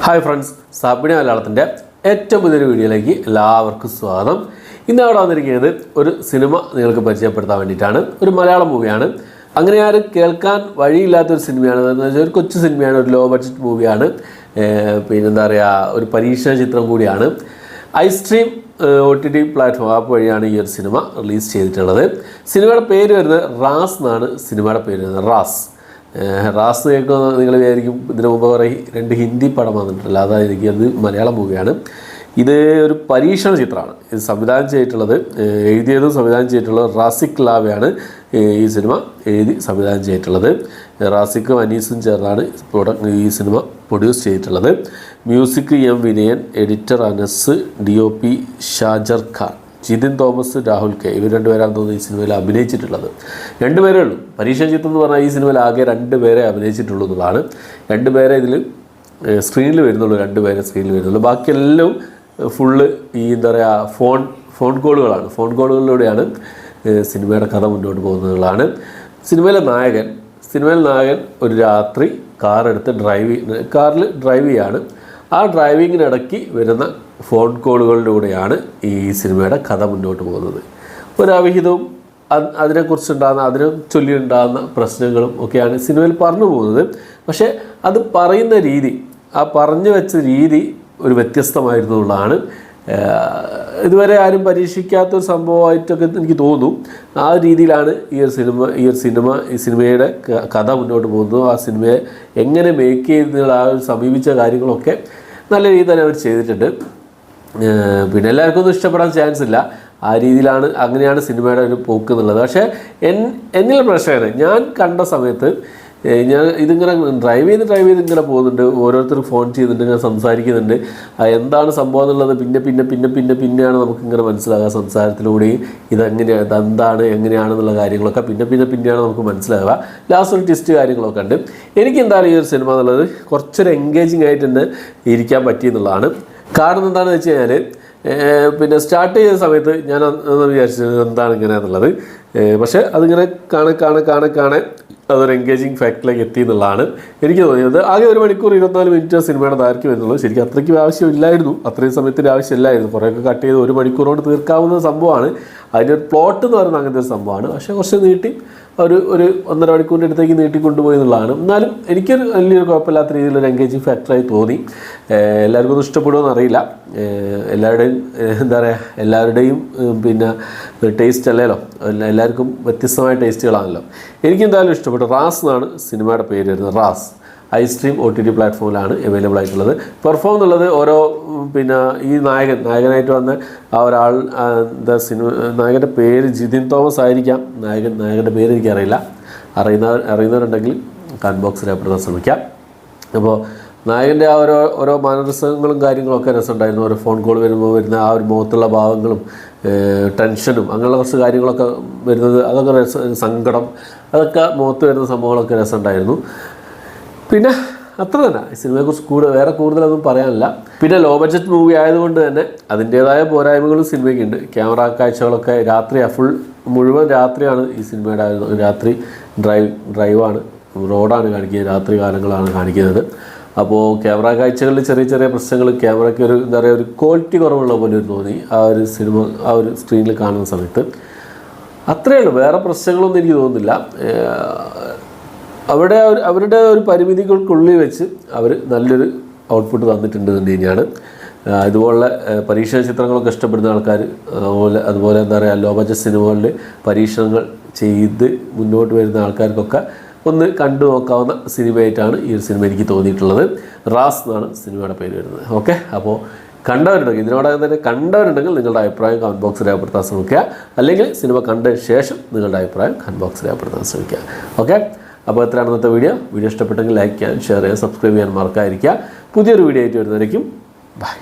Hi friends, സാബിണി മലയാളത്തിൻ്റെ ഏറ്റവും പുതിയൊരു വീഡിയോയിലേക്ക് എല്ലാവർക്കും സ്വാഗതം. ഇന്ന് അവിടെ വന്നിരിക്കുന്നത് ഒരു സിനിമ നിങ്ങൾക്ക് പരിചയപ്പെടുത്താൻ വേണ്ടിയിട്ടാണ്. ഒരു മലയാളം മൂവിയാണ്. അങ്ങനെ ആരും കേൾക്കാൻ വഴിയില്ലാത്തൊരു സിനിമയാണ്. എന്ന് വെച്ചാൽ ഒരു കൊച്ചു സിനിമയാണ്, ഒരു ലോ ബഡ്ജറ്റ് മൂവിയാണ്. പിന്നെന്താ പറയുക, ഒരു പരീക്ഷണ ചിത്രം കൂടിയാണ്. ഐസ്ട്രീം OTT പ്ലാറ്റ്ഫോം ആപ്പ് വഴിയാണ് ഈ ഒരു സിനിമ റിലീസ് ചെയ്തിട്ടുള്ളത്. സിനിമയുടെ പേര് വരുന്നത് റാസ് എന്നാണ്. സിനിമയുടെ പേര് വരുന്നത് റാസ് കേൾക്കുന്ന നിങ്ങൾ വിചാരിക്കും ഇതിനു മുമ്പ് കുറേ 2 ഹിന്ദി പടം വന്നിട്ടില്ല, അതായിരിക്കും അത് മലയാളം മൂവിയാണ്. ഇത് ഒരു പരീക്ഷണ ചിത്രമാണ്. ഇത് സംവിധാനം ചെയ്തിട്ടുള്ളത്, എഴുതിയതും സംവിധാനം ചെയ്തിട്ടുള്ളത് റാസിക് ലാവയാണ് ഈ സിനിമ എഴുതി സംവിധാനം ചെയ്തിട്ടുള്ളത്. റാസിക്കും അനീസും ചേർന്നാണ് ഈ സിനിമ പ്രൊഡ്യൂസ് ചെയ്തിട്ടുള്ളത്. Music M Vinayan, editor Anas, DOP Shajar Khan, Jithin Thomas, Rahul K ഇവർ രണ്ടുപേരാണ് തോന്നുന്നു ഈ സിനിമയിൽ അഭിനയിച്ചിട്ടുള്ളത്. 2 പേരേ ഉള്ളൂ. പരീക്ഷണ ചിത്രം എന്ന് പറഞ്ഞാൽ ഈ സിനിമയിൽ ആകെ 2 പേരെ അഭിനയിച്ചിട്ടുള്ളൂ എന്നുള്ളതാണ്. 2 പേരെ ഇതിൽ സ്ക്രീനിൽ വരുന്നുള്ളൂ. 2 പേരെ സ്ക്രീനിൽ വരുന്നുള്ളൂ. ബാക്കിയെല്ലാം ഫുള്ള് ഈ എന്താ പറയുക ഫോൺ കോളുകളാണ്. ഫോൺ കോളുകളിലൂടെയാണ് സിനിമയുടെ കഥ മുന്നോട്ട് പോകുന്നതാണ്. സിനിമയിലെ നായകൻ ഒരു രാത്രി കാറിൽ ഡ്രൈവ് ചെയ്യാണ്. ആ ഡ്രൈവിങ്ങിനിടയ്ക്ക് വരുന്ന ഫോൺ കോളുകളിലൂടെയാണ് ഈ സിനിമയുടെ കഥ മുന്നോട്ട് പോകുന്നത്. ഒരവിഹിതവും അതിനെ ചൊല്ലിയുണ്ടാകുന്ന പ്രശ്നങ്ങളും ഒക്കെയാണ് സിനിമയിൽ പറഞ്ഞു പോകുന്നത്. പക്ഷേ അത് പറയുന്ന രീതി, ആ പറഞ്ഞു വെച്ച രീതി ഒരു വ്യത്യസ്തമായിരുന്നു എന്നുള്ളതാണ്. ഇതുവരെ ആരും പരീക്ഷിക്കാത്തൊരു സംഭവമായിട്ടൊക്കെ എനിക്ക് തോന്നുന്നു. ആ രീതിയിലാണ് ഈ സിനിമയുടെ കഥ മുന്നോട്ട് പോകുന്നത്. ആ സിനിമയെ എങ്ങനെ മേക്ക് ചെയ്യുന്നുള്ള ആ സമീപിച്ച കാര്യങ്ങളൊക്കെ നല്ല രീതിയിൽ തന്നെ അവർ ചെയ്തിട്ടുണ്ട്. പിന്നെ എല്ലാവർക്കും ഒന്നും ഇഷ്ടപ്പെടാൻ ചാൻസ് ഇല്ല. ആ രീതിയിലാണ്, അങ്ങനെയാണ് സിനിമയുടെ ഒരു പോക്ക് എന്നുള്ളത്. പക്ഷേ എന്നിൽ പ്രശ്നമാണ്. ഞാൻ കണ്ട സമയത്ത് ഇതിങ്ങനെ ഡ്രൈവ് ചെയ്ത് ഇങ്ങനെ പോകുന്നുണ്ട്. ഓരോരുത്തർ ഫോൺ ചെയ്യുന്നുണ്ട്, ഇങ്ങനെ സംസാരിക്കുന്നുണ്ട്. എന്താണ് സംഭവം എന്നുള്ളത് പിന്നെയാണ് നമുക്കിങ്ങനെ മനസ്സിലാകുക. സംസാരത്തിലൂടെയും എങ്ങനെയാണെന്നുള്ള കാര്യങ്ങളൊക്കെ പിന്നെയാണ് നമുക്ക് മനസ്സിലാകുക. ലാസ്റ്റ് ഒരു ട്വിസ്റ്റ് കാര്യങ്ങളൊക്കെ ഉണ്ട്. എനിക്ക് എന്താണ് ഈ ഒരു സിനിമ എന്നുള്ളത് കുറച്ചൊരു എൻഗേജിങ് ആയിട്ട് തന്നെ ഇരിക്കാൻ പറ്റിയെന്നുള്ളതാണ്. കാരണം എന്താണെന്ന് വെച്ച് കഴിഞ്ഞാൽ, പിന്നെ സ്റ്റാർട്ട് ചെയ്ത സമയത്ത് ഞാൻ വിചാരിച്ചത് എന്താണ് ഇങ്ങനെ എന്നുള്ളത്. പക്ഷേ അതിങ്ങനെ കാണെ അതൊരു എൻഗേജിങ് ഫാക്ടറിലേക്ക് എത്തി എന്നുള്ളതാണ് എനിക്ക് തോന്നിയത്. ആകെ 1 മണിക്കൂർ 24 മിനിറ്റ് സിനിമയുടെ ദൈർഘ്യം വരുന്നുള്ളൂ. ശരിക്കും അത്രയ്ക്ക് ആവശ്യമില്ലായിരുന്നു, അത്രയും സമയത്തിൻ്റെ ആവശ്യമില്ലായിരുന്നു. കുറേയൊക്കെ കട്ട് ചെയ്ത് 1 മണിക്കൂർ കൊണ്ട് തീർക്കാവുന്ന സംഭവമാണ്. അതിൻ്റെ ഒരു പ്ലോട്ട് എന്ന് പറയുന്നത് അങ്ങനത്തെ ഒരു സംഭവമാണ്. പക്ഷേ കുറച്ച് നീട്ടി ഒരു 1.5 മണിക്കൂറിൻ്റെ അടുത്തേക്ക് നീട്ടിക്കൊണ്ടുപോയി എന്നുള്ളതാണ്. എന്നാലും എനിക്കൊരു വലിയൊരു കുഴപ്പമില്ലാത്ത രീതിയിലൊരു എൻഗേജിങ് ഫാക്ടറായി തോന്നി. എല്ലാവർക്കും ഒന്നും ഇഷ്ടപ്പെടുമെന്ന് അറിയില്ല. എല്ലാവരുടെയും പിന്നെ ടേസ്റ്റ് അല്ലല്ലോ, എല്ലാവർക്കും വ്യത്യസ്തമായ ടേസ്റ്റുകളാണല്ലോ. എനിക്കെന്തായാലും ഇഷ്ടപ്പെട്ടു. റാസ് എന്നാണ് സിനിമയുടെ പേര് വരുന്നത്. റാസ് ഐസ്ട്രീം OTT പ്ലാറ്റ്ഫോമിലാണ് അവൈലബിൾ ആയിട്ടുള്ളത്. പെർഫോം എന്നുള്ളത് ഓരോ പിന്നെ ഈ നായകനായിട്ട് വന്ന ആ ഒരാൾ, നായകൻ്റെ പേര് ജിതിൻ തോമസ് ആയിരിക്കാം. നായകൻ്റെ പേര് എനിക്കറിയില്ല. അറിയുന്നവരുണ്ടെങ്കിൽ കമൻറ്റ് ബോക്സിൽ രേഖപ്പെടുത്താൻ ശ്രമിക്കാം. അപ്പോൾ നായകൻ്റെ ആ ഓരോ മാനറിസങ്ങളും കാര്യങ്ങളൊക്കെ രസമുണ്ടായിരുന്നു. ഓരോ ഫോൺ കോൾ വരുന്ന ആ ഒരു മുഖത്തുള്ള ഭാവങ്ങളും ടെൻഷനും അങ്ങനെയുള്ള കുറച്ച് കാര്യങ്ങളൊക്കെ വരുന്നത്, അതൊക്കെ സങ്കടം, അതൊക്കെ മുഖത്ത് വരുന്ന സംഭവങ്ങളൊക്കെ രസമുണ്ടായിരുന്നു. പിന്നെ അത്ര തന്നെ. ഈ സിനിമയെക്കുറിച്ച് വേറെ കൂടുതലൊന്നും പറയാനില്ല. പിന്നെ ലോ ബഡ്ജറ്റ് മൂവി ആയതുകൊണ്ട് തന്നെ അതിൻ്റേതായ പോരായ്മകളും സിനിമയ്ക്കുണ്ട്. ക്യാമറ കാഴ്ചകളൊക്കെ മുഴുവൻ രാത്രിയാണ് ഈ സിനിമയുടെ. രാത്രി ഡ്രൈവാണ്, റോഡാണ് കാണിക്കുന്നത്, രാത്രി കാലങ്ങളാണ് കാണിക്കുന്നത്. അപ്പോൾ ക്യാമറ കാഴ്ചകളിൽ ചെറിയ പ്രശ്നങ്ങൾ, ക്യാമറയ്ക്ക് ഒരു ക്വാളിറ്റി കുറവുള്ള പോലെ തോന്നി ആ ഒരു സിനിമ ആ ഒരു സ്ക്രീനിൽ കാണുന്ന സമയത്ത്. അത്രയേ ഉള്ളൂ, വേറെ പ്രശ്നങ്ങളൊന്നും എനിക്ക് തോന്നുന്നില്ല. അവരുടെ ഒരു പരിമിതികൾക്കുള്ളിൽ വെച്ച് അവർ നല്ലൊരു ഔട്ട്പുട്ട് തന്നിട്ടുണ്ട് തന്നെയാണ്. ഇതുപോലുള്ള പരീക്ഷണ ചിത്രങ്ങളൊക്കെ ഇഷ്ടപ്പെടുന്ന ആൾക്കാർ, അതുപോലെ എന്താ പറയുക, ലോ ബഡ്ജറ്റ് സിനിമകളിൽ പരീക്ഷണങ്ങൾ ചെയ്ത് മുന്നോട്ട് വരുന്ന ആൾക്കാർക്കൊക്കെ ഒന്ന് കണ്ടു നോക്കാവുന്ന സിനിമയായിട്ടാണ് ഈ ഒരു സിനിമ എനിക്ക് തോന്നിയിട്ടുള്ളത്. റാസ് എന്നാണ് സിനിമയുടെ പേര് വരുന്നത്. ഓക്കെ, അപ്പോൾ ഇതിനോടകം തന്നെ കണ്ടവരുണ്ടെങ്കിൽ നിങ്ങളുടെ അഭിപ്രായം കമൻറ്റ് ബോക്സിൽ രേഖപ്പെടുത്താൻ ശ്രമിക്കുക. അല്ലെങ്കിൽ സിനിമ കണ്ട ശേഷം നിങ്ങളുടെ അഭിപ്രായം കമൻറ്റ് ബോക്സിൽ രേഖപ്പെടുത്താൻ ശ്രമിക്കുക. ഓക്കെ, അപ്പോൾ എത്രയാണ് ഇന്നത്തെ വീഡിയോ ഇഷ്ടപ്പെട്ടെങ്കിൽ ലൈക്ക് ചെയ്യാൻ, ഷെയർ ചെയ്യാൻ, സബ്സ്ക്രൈബ് ചെയ്യാൻ മറക്കാതിരിക്കുക. പുതിയൊരു വീഡിയോ ആയിട്ട് വരുന്നതായിരിക്കും. ബൈ.